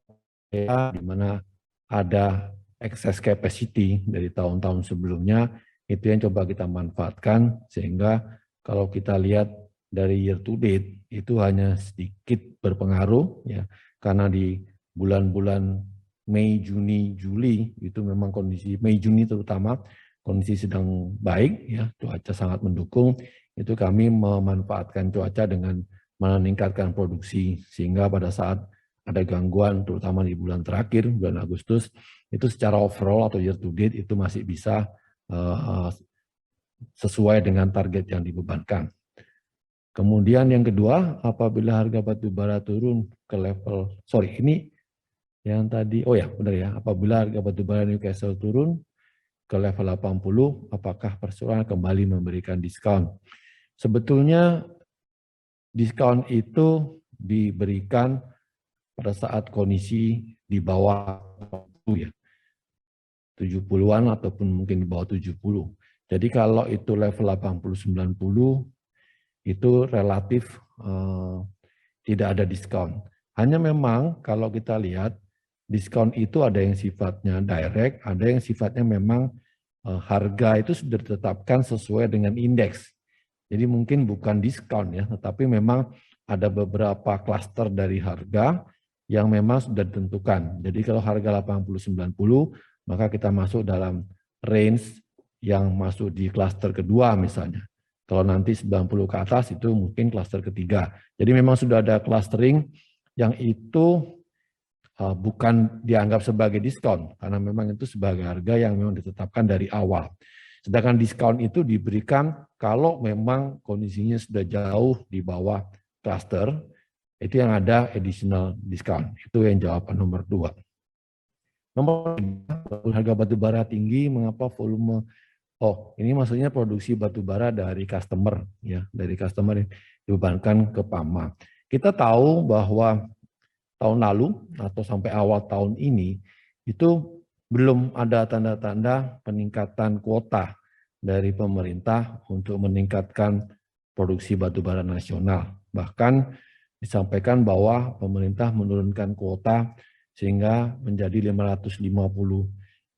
Speaker 7: di mana ada excess capacity dari tahun-tahun sebelumnya, itu yang coba kita manfaatkan sehingga kalau kita lihat dari year to date itu hanya sedikit berpengaruh ya karena di bulan-bulan Mei, Juni, Juli itu memang kondisi Mei, Juni terutama kondisi sedang baik ya, cuaca sangat mendukung, itu kami memanfaatkan cuaca dengan meningkatkan produksi sehingga pada saat ada gangguan terutama di bulan terakhir, bulan Agustus, itu secara overall atau year to date itu masih bisa sesuai dengan target yang dibebankan. Kemudian yang kedua, apabila harga batu bara turun ke level, ini yang tadi, oh ya benar ya, apabila harga batu bara Newcastle turun ke level 80, apakah perseroan kembali memberikan diskon? Sebetulnya diskon itu diberikan pada saat kondisi di bawah 70 ya, 70-an ataupun mungkin di bawah 70. Jadi kalau itu level 80-90 itu relatif tidak ada diskon. Hanya memang kalau kita lihat diskon itu ada yang sifatnya direct, ada yang sifatnya memang harga itu sudah ditetapkan sesuai dengan indeks. Jadi mungkin bukan diskon ya, tetapi memang ada beberapa klaster dari harga yang memang sudah ditentukan. Jadi kalau harga 80-90, maka kita masuk dalam range yang masuk di klaster kedua misalnya. Kalau nanti 90 ke atas itu mungkin klaster ketiga. Jadi memang sudah ada clustering yang itu bukan dianggap sebagai diskon, karena memang itu sebagai harga yang memang ditetapkan dari awal. Sedangkan diskon itu diberikan kalau memang kondisinya sudah jauh di bawah cluster, itu yang ada additional diskon. Itu yang jawaban nomor 2. Nomor 3, harga batu bara tinggi, mengapa volume? Oh, ini maksudnya produksi batu bara dari customer, ya, dari customer yang dibebankan ke PAMA. Kita tahu bahwa tahun lalu atau sampai awal tahun ini itu belum ada tanda-tanda peningkatan kuota dari pemerintah untuk meningkatkan produksi batubara nasional. Bahkan disampaikan bahwa pemerintah menurunkan kuota sehingga menjadi 550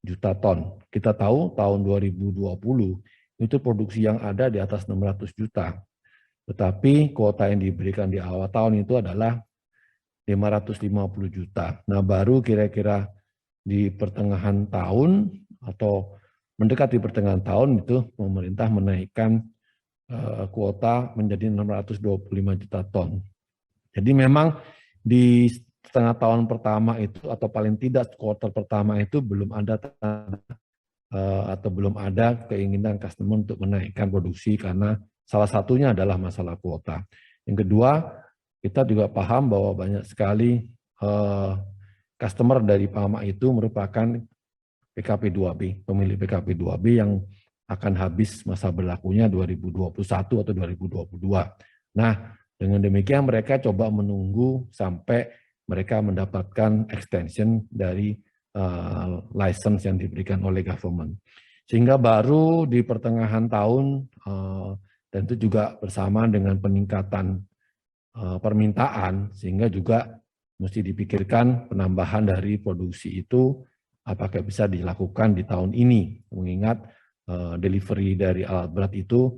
Speaker 7: juta ton. Kita tahu tahun 2020 itu produksi yang ada di atas 600 juta. Tetapi kuota yang diberikan di awal tahun itu adalah 550 juta. Nah, baru kira-kira di pertengahan tahun atau mendekati pertengahan tahun itu pemerintah menaikkan kuota menjadi 625 juta ton. Jadi memang di setengah tahun pertama itu atau paling tidak kuartal pertama itu belum ada atau belum ada keinginan customer untuk menaikkan produksi karena salah satunya adalah masalah kuota. Yang kedua, kita juga paham bahwa banyak sekali customer dari PAMA itu merupakan PKP2B, pemilik PKP2B yang akan habis masa berlakunya 2021 atau 2022. Nah, dengan demikian mereka coba menunggu sampai mereka mendapatkan extension dari license yang diberikan oleh government. Sehingga baru di pertengahan tahun, dan itu juga bersama dengan peningkatan permintaan, sehingga juga mesti dipikirkan penambahan dari produksi itu apakah bisa dilakukan di tahun ini, mengingat delivery dari alat berat itu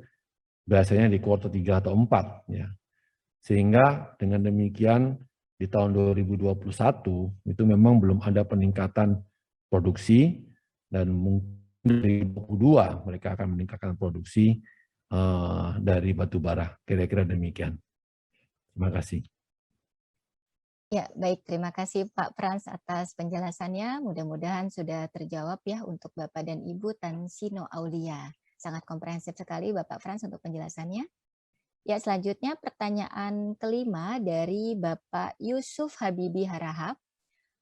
Speaker 7: biasanya di kuartal 3 atau 4. Ya. Sehingga dengan demikian di tahun 2021 itu memang belum ada peningkatan produksi, dan mungkin di 2022 mereka akan meningkatkan produksi dari batu bara. Kira-kira demikian. Terima kasih.
Speaker 2: Ya, baik. Terima kasih Pak Frans atas penjelasannya. Mudah-mudahan sudah terjawab ya untuk Bapak dan Ibu Tansino Aulia. Sangat komprehensif sekali Bapak Frans untuk penjelasannya. Ya, selanjutnya pertanyaan kelima dari Bapak Yusuf Habibi Harahap.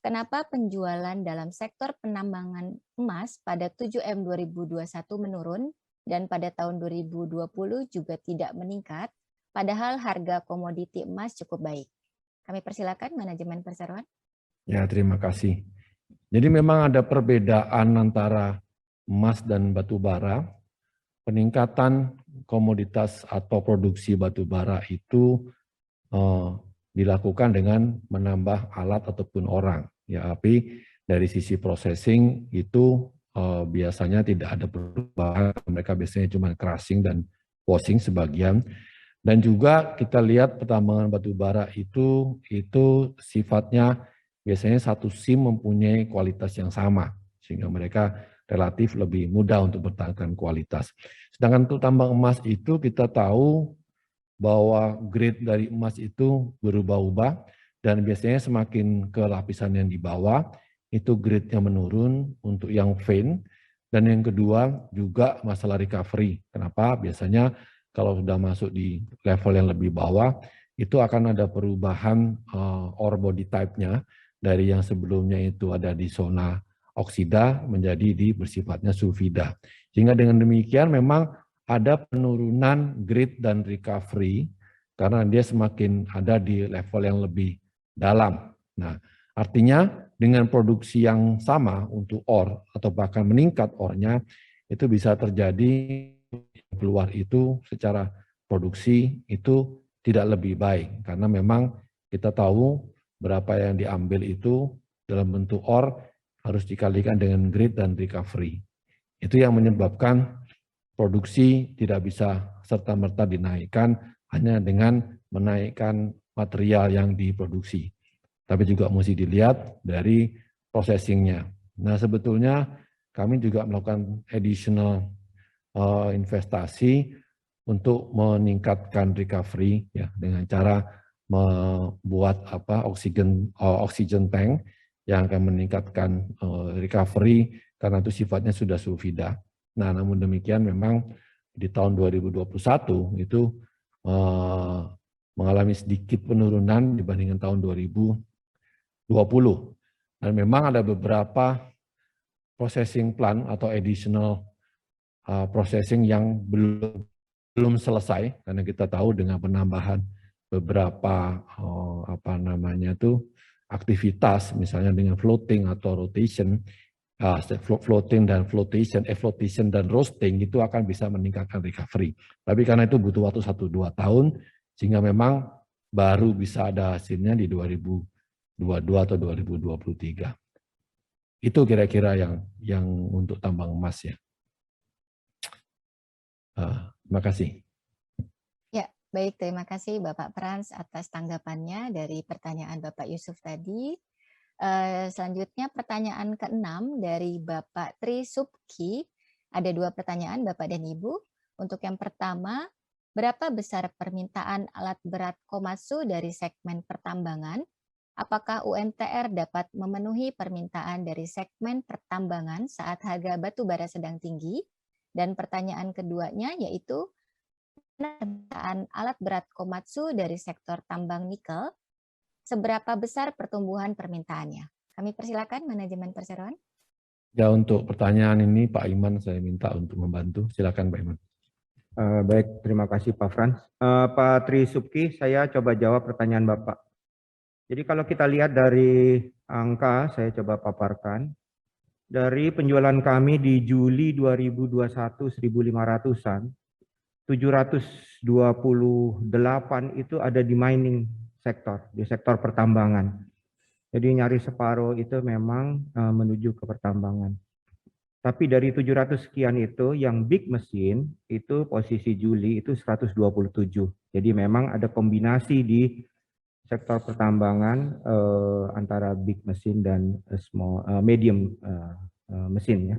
Speaker 2: Kenapa penjualan dalam sektor penambangan emas pada 7M 2021 menurun dan pada tahun 2020 juga tidak meningkat, padahal harga komoditi emas cukup baik? Kami persilakan manajemen perseroan.
Speaker 7: Ya, terima kasih. Jadi memang ada perbedaan antara emas dan batu bara. Peningkatan komoditas atau produksi batu bara itu dilakukan dengan menambah alat ataupun orang. Ya, tapi dari sisi processing itu biasanya tidak ada perubahan. Mereka biasanya cuma crushing dan washing sebagian. Dan juga kita lihat pertambangan batu bara itu sifatnya biasanya satu SIM mempunyai kualitas yang sama, sehingga mereka relatif lebih mudah untuk bertahankan kualitas. Sedangkan untuk tambang emas itu kita tahu bahwa grade dari emas itu berubah-ubah, dan biasanya semakin ke lapisan yang di bawah itu grade-nya menurun untuk yang vein. Dan yang kedua juga masalah recovery. Kenapa? Biasanya kalau sudah masuk di level yang lebih bawah, itu akan ada perubahan ore body type-nya dari yang sebelumnya itu ada di zona oksida menjadi bersifatnya sulfida. Sehingga dengan demikian memang ada penurunan grade dan recovery karena dia semakin ada di level yang lebih dalam. Nah, artinya dengan produksi yang sama untuk ore atau bahkan meningkat ore-nya, itu bisa terjadi keluar itu secara produksi itu tidak lebih baik karena memang kita tahu berapa yang diambil itu dalam bentuk ore harus dikalikan dengan grade dan recovery. Itu yang menyebabkan produksi tidak bisa serta-merta dinaikkan hanya dengan menaikkan material yang diproduksi. Tapi juga mesti dilihat dari processing-nya. Nah, sebetulnya kami juga melakukan additional investasi untuk meningkatkan recovery ya dengan cara membuat oxygen tank yang akan meningkatkan recovery karena itu sifatnya sudah sulfida. Nah, namun demikian memang di tahun 2021 itu mengalami sedikit penurunan dibandingkan tahun 2020. Dan memang ada beberapa processing plant atau additional processing yang belum selesai karena kita tahu dengan penambahan beberapa aktivitas misalnya dengan floating atau rotation, floating dan roasting itu akan bisa meningkatkan recovery. Tapi karena itu butuh waktu 1-2 tahun sehingga memang baru bisa ada hasilnya di 2022 atau 2023. Itu kira-kira yang untuk tambang emas ya. Terima kasih.
Speaker 2: Ya, baik. Terima kasih Bapak Frans atas tanggapannya dari pertanyaan Bapak Yusuf tadi. Selanjutnya pertanyaan ke-6 dari Bapak Tri Subki. Ada 2 pertanyaan Bapak dan Ibu. Untuk yang pertama, berapa besar permintaan alat berat Komatsu dari segmen pertambangan? Apakah UMTR dapat memenuhi permintaan dari segmen pertambangan saat harga batu bara sedang tinggi? Dan pertanyaan keduanya yaitu permintaan alat berat Komatsu dari sektor tambang nikel, seberapa besar pertumbuhan permintaannya? Kami persilakan manajemen perseroan.
Speaker 7: Ya, untuk pertanyaan ini Pak Iman saya minta untuk membantu. Silakan Pak Iman.
Speaker 5: Baik, terima kasih Pak Frans. Pak Trisubki, saya coba jawab pertanyaan Bapak. Jadi kalau kita lihat dari angka, saya coba paparkan. Dari penjualan kami di Juli 2021 1.500-an, 728 itu ada di mining sektor, di sektor pertambangan. Jadi nyaris separuh itu memang menuju ke pertambangan. Tapi dari 700 sekian itu, yang big mesin itu posisi Juli itu 127. Jadi memang ada kombinasi di sektor pertambangan antara big mesin dan medium mesin ya.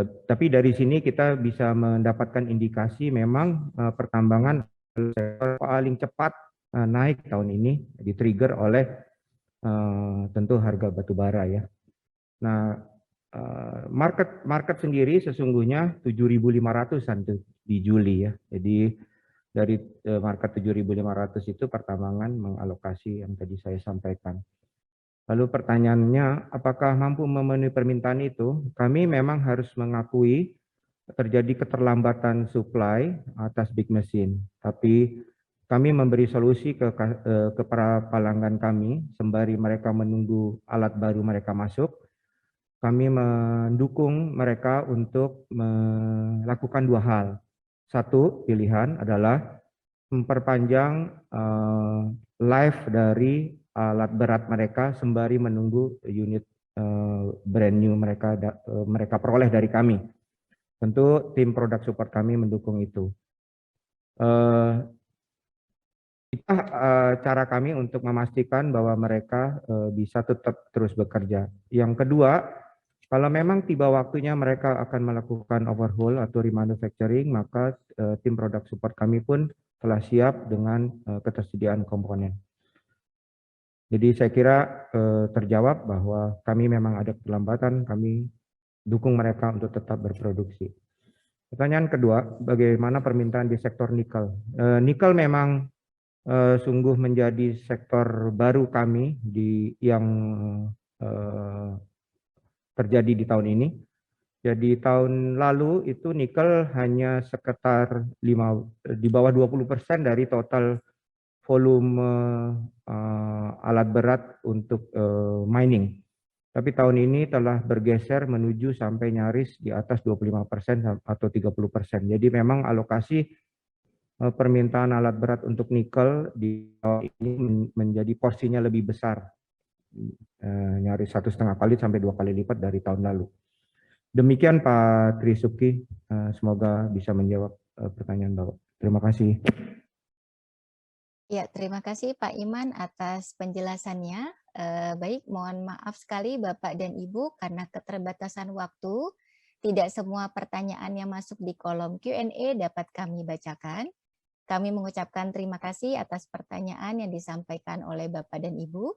Speaker 5: Tapi dari sini kita bisa mendapatkan indikasi memang pertambangan sektor paling cepat naik tahun ini, di-trigger oleh tentu harga batu bara ya. Nah, market sendiri sesungguhnya 7.500-an di Juli ya. Jadi dari market 7.500 itu pertambangan mengalokasi yang tadi saya sampaikan. Lalu pertanyaannya, apakah mampu memenuhi permintaan itu? Kami memang harus mengakui terjadi keterlambatan supply atas big machine. Tapi kami memberi solusi ke para pelanggan kami, sembari mereka menunggu alat baru mereka masuk. Kami mendukung mereka untuk melakukan dua hal. Satu pilihan adalah memperpanjang life dari alat berat mereka sembari menunggu unit brand new mereka peroleh dari kami. Tentu tim produk support kami mendukung itu. Cara kami untuk memastikan bahwa mereka bisa tetap terus bekerja. Yang kedua, kalau memang tiba waktunya mereka akan melakukan overhaul atau remanufacturing, maka tim produk support kami pun telah siap dengan ketersediaan komponen. Jadi saya kira terjawab bahwa kami memang ada keterlambatan, kami dukung mereka untuk tetap berproduksi. Pertanyaan kedua, bagaimana permintaan di sektor nikel? Nikel memang sungguh menjadi sektor baru kami yang terjadi di tahun ini. Jadi tahun lalu itu nikel hanya sekitar di bawah 20% dari total volume alat berat untuk mining. Tapi tahun ini telah bergeser menuju sampai nyaris di atas 25% atau 30%. Jadi memang alokasi permintaan alat berat untuk nikel di tahun ini menjadi porsinya lebih besar. Nyaris 1,5 kali sampai 2 kali lipat dari tahun lalu. Demikian Pak Trisubki, semoga bisa menjawab pertanyaan Bapak. Terima kasih.
Speaker 2: Ya, terima kasih Pak Iman atas penjelasannya. Baik, mohon maaf sekali Bapak dan Ibu karena keterbatasan waktu. Tidak semua pertanyaan yang masuk di kolom Q&A dapat kami bacakan. Kami mengucapkan terima kasih atas pertanyaan yang disampaikan oleh Bapak dan Ibu.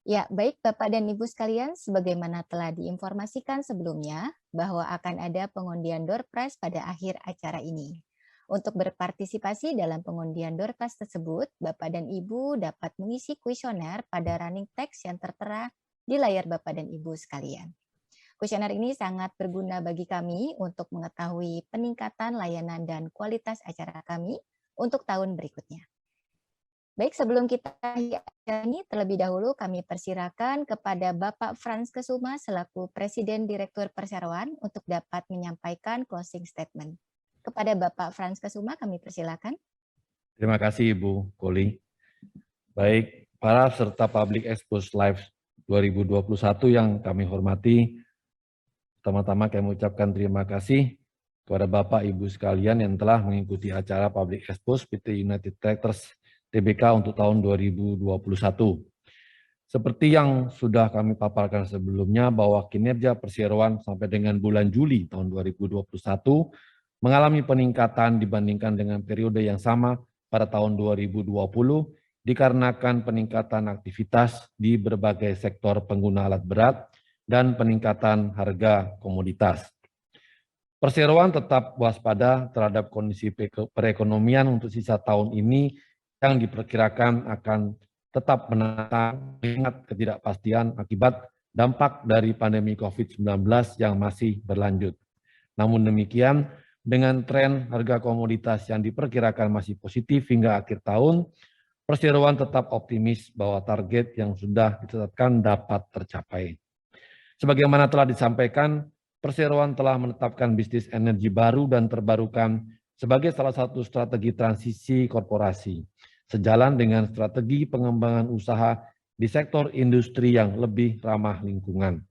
Speaker 2: Ya, baik Bapak dan Ibu sekalian, sebagaimana telah diinformasikan sebelumnya bahwa akan ada pengundian door prize pada akhir acara ini. Untuk berpartisipasi dalam pengundian door prize tersebut, Bapak dan Ibu dapat mengisi kuesioner pada running text yang tertera di layar Bapak dan Ibu sekalian. Kuesioner ini sangat berguna bagi kami untuk mengetahui peningkatan layanan dan kualitas acara kami untuk tahun berikutnya. Baik, sebelum kita akhiri ini, terlebih dahulu kami persilakan kepada Bapak Frans Kesuma selaku Presiden Direktur Perseroan untuk dapat menyampaikan closing statement. Kepada Bapak Frans Kesuma kami persilakan.
Speaker 7: Terima kasih Ibu Koli. Baik, para peserta Public Expose Live 2021 yang kami hormati, pertama-tama kami ucapkan terima kasih kepada Bapak Ibu sekalian yang telah mengikuti acara Public Expose PT United Tractors Tbk untuk tahun 2021. Seperti yang sudah kami paparkan sebelumnya bahwa kinerja perseroan sampai dengan bulan Juli tahun 2021 mengalami peningkatan dibandingkan dengan periode yang sama pada tahun 2020 dikarenakan peningkatan aktivitas di berbagai sektor pengguna alat berat dan peningkatan harga komoditas. Perseroan tetap waspada terhadap kondisi perekonomian untuk sisa tahun ini yang diperkirakan akan tetap menantang mengingat ketidakpastian akibat dampak dari pandemi COVID-19 yang masih berlanjut. Namun demikian, dengan tren harga komoditas yang diperkirakan masih positif hingga akhir tahun, Perseroan tetap optimis bahwa target yang sudah ditetapkan dapat tercapai. Sebagaimana telah disampaikan, Perseroan telah menetapkan bisnis energi baru dan terbarukan sebagai salah satu strategi transisi korporasi, sejalan dengan strategi pengembangan usaha di sektor industri yang lebih ramah lingkungan.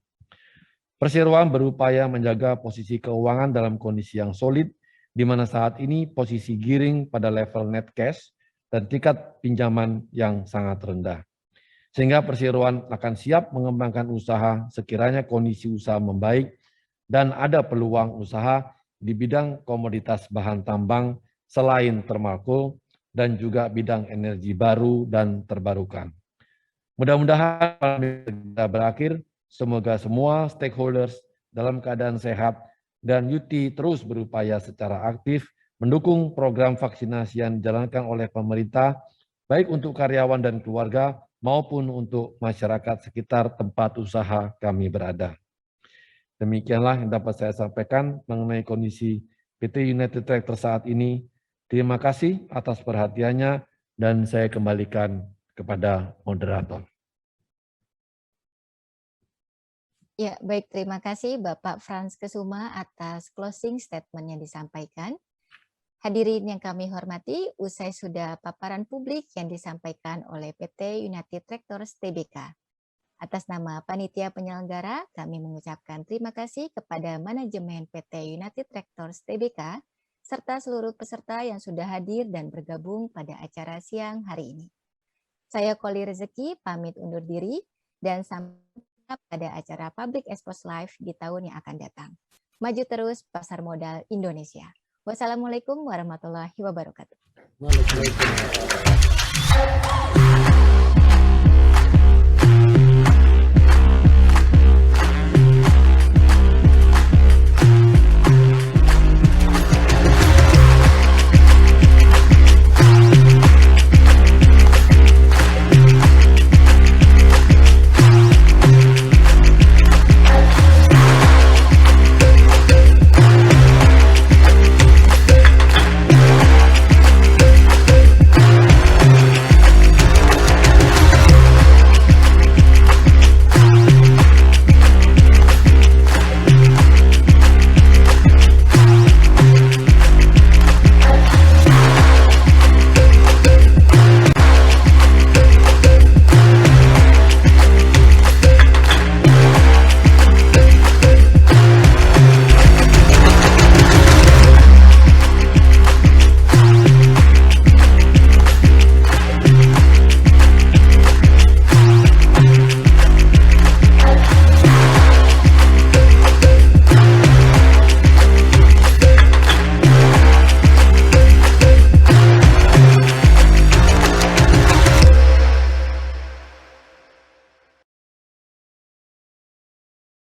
Speaker 7: Perseroan berupaya menjaga posisi keuangan dalam kondisi yang solid, di mana saat ini posisi gearing pada level net cash dan tingkat pinjaman yang sangat rendah. Sehingga Perseroan akan siap mengembangkan usaha sekiranya kondisi usaha membaik dan ada peluang usaha di bidang komoditas bahan tambang selain thermal coal dan juga bidang energi baru dan terbarukan. Mudah-mudahan pandemi segera berakhir. Semoga semua stakeholders dalam keadaan sehat dan UT terus berupaya secara aktif mendukung program vaksinasi yang dijalankan oleh pemerintah, baik untuk karyawan dan keluarga maupun untuk masyarakat sekitar tempat usaha kami berada. Demikianlah yang dapat saya sampaikan mengenai kondisi PT United Tractor saat ini. Terima kasih atas perhatiannya dan saya kembalikan kepada moderator.
Speaker 2: Ya, baik. Terima kasih Bapak Frans Kesuma atas closing statement yang disampaikan. Hadirin yang kami hormati, usai sudah paparan publik yang disampaikan oleh PT United Tractors Tbk. Atas nama Panitia Penyelenggara, kami mengucapkan terima kasih kepada manajemen PT United Tractors Tbk, serta seluruh peserta yang sudah hadir dan bergabung pada acara siang hari ini. Saya Koli Rezeki, pamit undur diri, dan sampai pada acara Public Expose Live di tahun yang akan datang. Maju terus pasar modal Indonesia. Wassalamualaikum warahmatullahi wabarakatuh.
Speaker 4: Waalaikumsalam.